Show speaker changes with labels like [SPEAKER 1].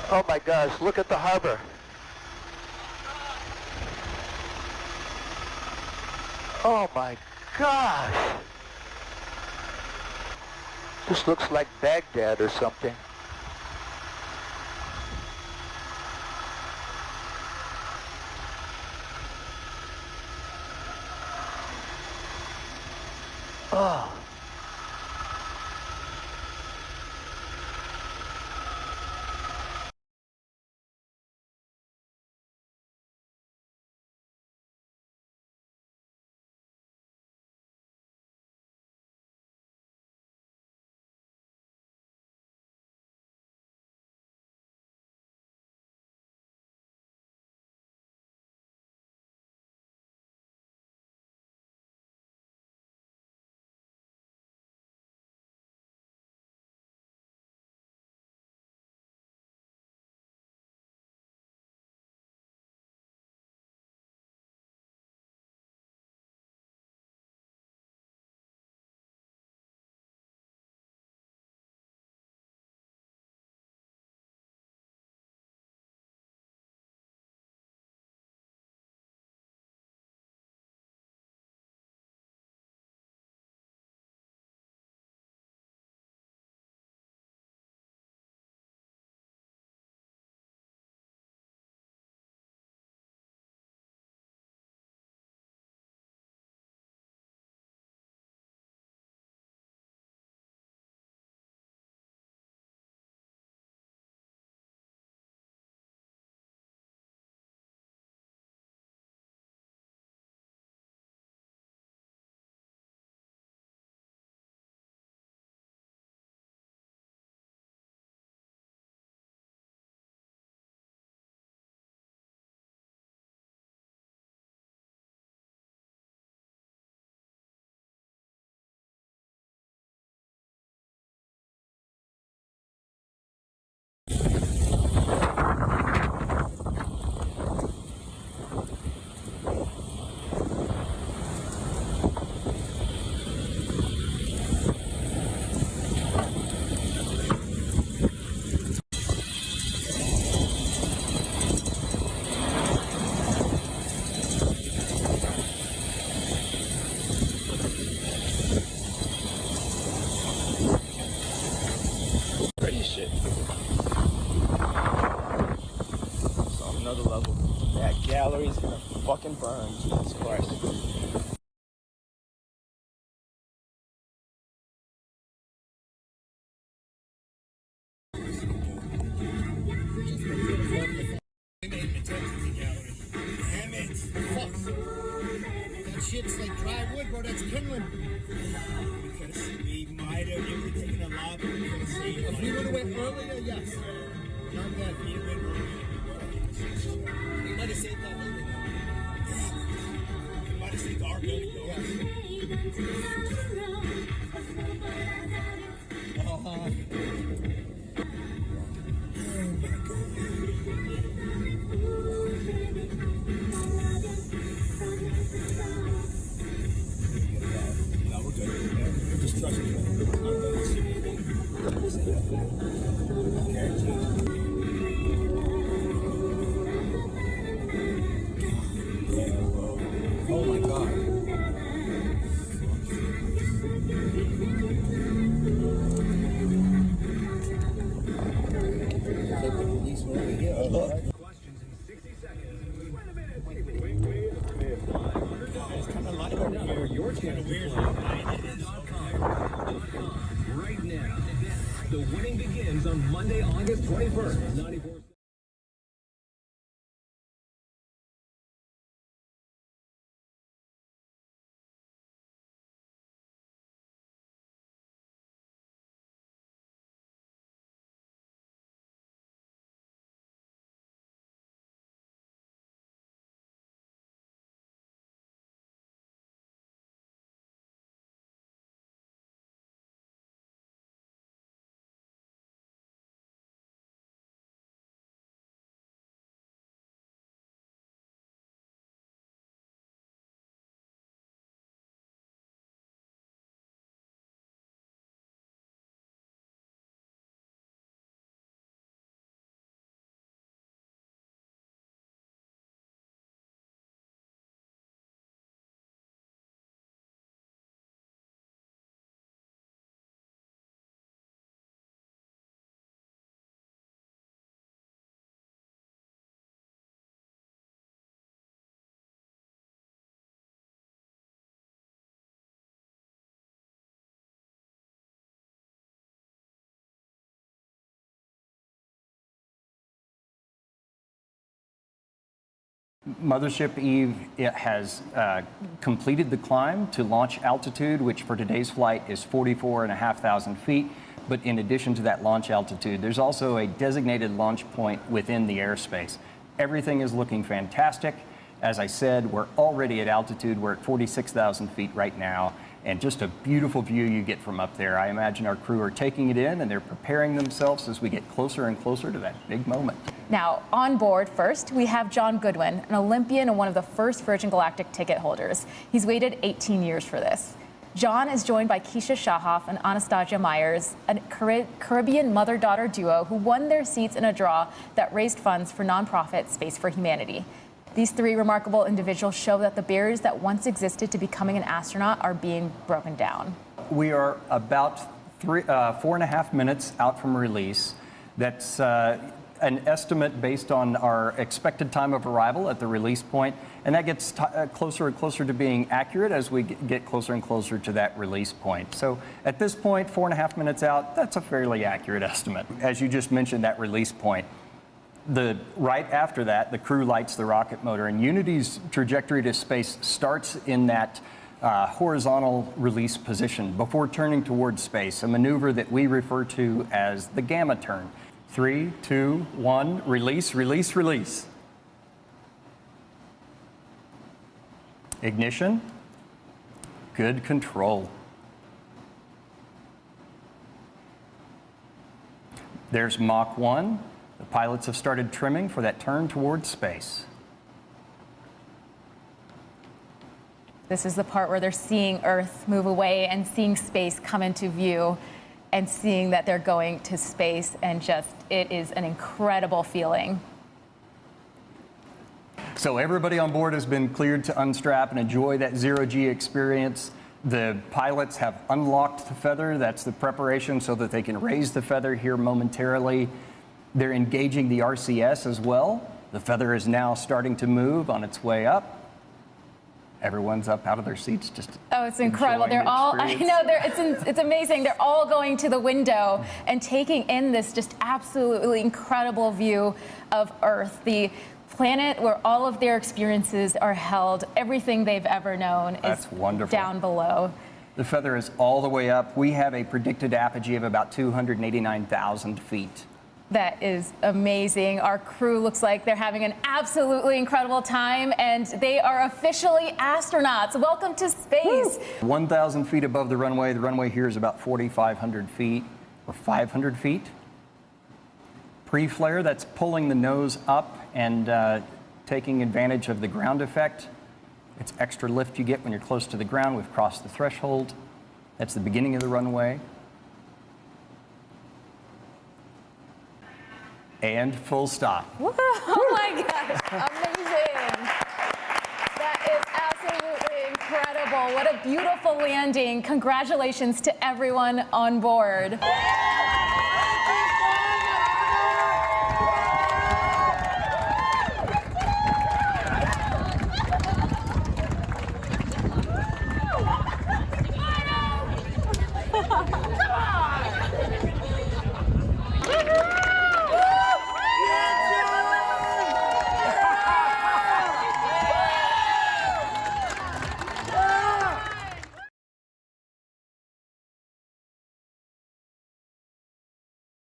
[SPEAKER 1] Oh my gosh, look at the harbor. Oh my gosh. This looks like Baghdad or something. Oh.
[SPEAKER 2] Pretty shit. It's on another level. That gallery's gonna fucking burn. Jesus Christ.
[SPEAKER 3] That shit's like dry wood, bro. That's kindling.
[SPEAKER 4] Because we might have, if we're taking a lot, we could have saved.
[SPEAKER 3] If we would have went earlier, yes. Not that.
[SPEAKER 4] If we went earlier,
[SPEAKER 3] We might have saved that building.
[SPEAKER 4] we might have saved our building.
[SPEAKER 3] Yes.
[SPEAKER 4] No, we're good. Just trust me. I'm going to see
[SPEAKER 3] Oh my god. It's like the police were over here.
[SPEAKER 4] questions in 60 seconds. Wait a minute. Wait. It's kind of light over here. Your channel weird. Right now. The winning begins on Monday, August 21st. 94.
[SPEAKER 5] Mothership Eve, it has completed the climb to launch altitude, which for today's flight is 44,500 feet. But in addition to that launch altitude, there's also a designated launch point within the airspace. Everything is looking fantastic. As I said, we're already at altitude. We're at 46,000 feet right now, and just a beautiful view you get from up there. I imagine our crew are taking it in, and they're preparing themselves as we get closer and closer to that big moment.
[SPEAKER 6] Now, on board first, we have John Goodwin, an Olympian and one of the first Virgin Galactic ticket holders. He's waited 18 years for this. John is joined by Keisha Shahoff and Anastasia Myers, a Caribbean mother-daughter duo who won their seats in a draw that raised funds for nonprofit Space for Humanity. These three remarkable individuals show that the barriers that once existed to becoming an astronaut are being broken down.
[SPEAKER 5] We are about 4.5 minutes out from release. That's an estimate based on our expected time of arrival at the release point, and that gets closer and closer to being accurate as we get closer and closer to that release point. So at this point, 4.5 minutes out, that's a fairly accurate estimate. As you just mentioned, that release point. Right after that, the crew lights the rocket motor, and Unity's trajectory to space starts in that horizontal release position before turning towards space, a maneuver that we refer to as the gamma turn. 3, 2, 1, release, release, release. Ignition. Good control. There's Mach 1. The pilots have started trimming for that turn towards space.
[SPEAKER 6] This is the part where they're seeing Earth move away and seeing space come into view and seeing that they're going to space, and just, it is an incredible feeling.
[SPEAKER 5] So everybody on board has been cleared to unstrap and enjoy that zero-G experience. The pilots have unlocked the feather. That's the preparation so that they can raise the feather here momentarily. They're engaging the RCS as well. The feather is now starting to move on its way up. Everyone's up out of their seats, just
[SPEAKER 6] it's incredible. They're all, I know, it's amazing. They're all going to the window and taking in this just absolutely incredible view of Earth, the planet where all of their experiences are held. Everything they've ever known is down below.
[SPEAKER 5] The feather is all the way up. We have a predicted apogee of about 289,000 feet.
[SPEAKER 6] That is amazing. Our crew looks like they're having an absolutely incredible time, and they are officially astronauts. Welcome to space.
[SPEAKER 5] 1,000 feet above the runway. The runway here is about 4,500 feet or 500 feet. Pre-flare, that's pulling the nose up and taking advantage of the ground effect. It's extra lift you get when you're close to the ground. We've crossed the threshold. That's the beginning of the runway. And full stop.
[SPEAKER 6] Oh my gosh, amazing. That is absolutely incredible. What a beautiful landing. Congratulations to everyone on board.